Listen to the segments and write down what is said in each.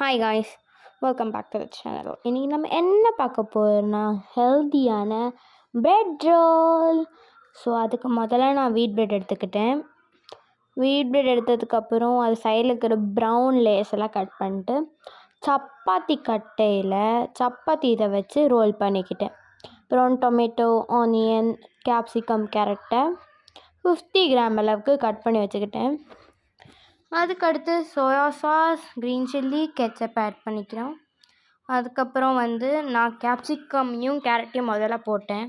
Hi guys, welcome back to the channel. இன்றைக்கி நம்ம என்ன பார்க்க போகிறோம்னா ஹெல்த்தியான பிரெட் ரோல். ஸோ அதுக்கு முதல்ல நான் வீட் பிரெட் எடுத்துக்கிட்டேன். வீட் பிரெட் எடுத்ததுக்கப்புறம் அது சைடில் இருக்கிற ப்ரௌன் லேயர்ஸ் எல்லாம் கட் பண்ணிட்டு சப்பாத்தி கட்டையில் சப்பாத்தி இதை வச்சு ரோல் பண்ணிக்கிட்டேன். அப்புறம் டொமேட்டோ, ஆனியன், கேப்சிகம், கேரட்டை 50 கிராம் அளவுக்கு கட் பண்ணி வச்சுக்கிட்டேன். அதுக்கடுத்து soya sauce, green chilli, ketchup add பண்ணிக்கிறோம். அதுக்கப்புறம் நான் கேப்சிகமையும் கேரட்டையும் முதல்ல போட்டேன்.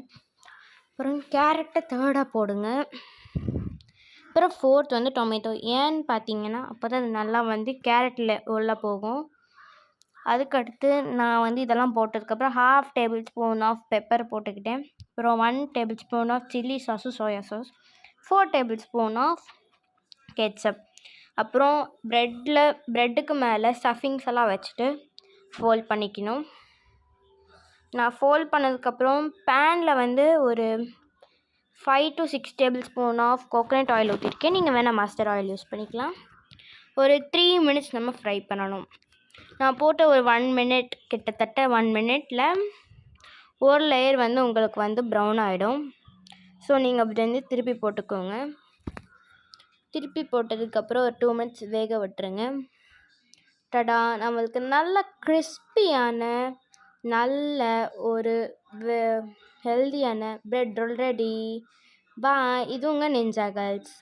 அப்புறம் கேரட்டை தேர்டாக போடுங்க. அப்புறம் ஃபோர்த் டொமேட்டோ. ஏன்னு பார்த்தீங்கன்னா அப்போ தான் அது நல்லா கேரட்டில் உள்ளே போகும். அதுக்கடுத்து நான் இதெல்லாம் போட்டதுக்கப்புறம் 1/2 டேபிள் ஸ்பூன் ஆஃப் பெப்பர் போட்டுக்கிட்டேன். அப்புறம் 1 டேபிள் ஸ்பூன் ஆஃப் சில்லி சாஸும் soya sauce, 4 table spoon of ketchup. அப்புறம் ப்ரெட்டுக்கு மேலே ஸ்டஃபிங்ஸ் எல்லாம் வச்சுட்டு ஃபோல்ட் பண்ணிக்கணும். நான் ஃபோல்ட் பண்ணதுக்கப்புறம் பேனில் ஒரு 5 to 6 table spoon of coconut oil ஊற்றிருக்கேன். நீங்கள் வேணால் மஸ்டர்ட் ஆயில் யூஸ் பண்ணிக்கலாம். ஒரு 3 மினிட்ஸ் நம்ம ஃப்ரை பண்ணணும். நான் போட்ட ஒரு 1 மினிட், கிட்டத்தட்ட 1 மினிட்டில் ஒரு லேயர் உங்களுக்கு ப்ரௌன் ஆகிடும். ஸோ நீங்கள் அப்படி திருப்பி போட்டுக்கோங்க. திருப்பி போட்டதுக்கப்புறம் ஒரு 2 மினிட்ஸ் வேக விட்டுருங்க. டடா, நம்மளுக்கு நல்ல கிறிஸ்பியான நல்ல ஒரு ஹெல்தியான பிரெட் ரோல் ரெடி. பாய். இது உங்கள் நிஞ்சா கேர்ள்ஸ்.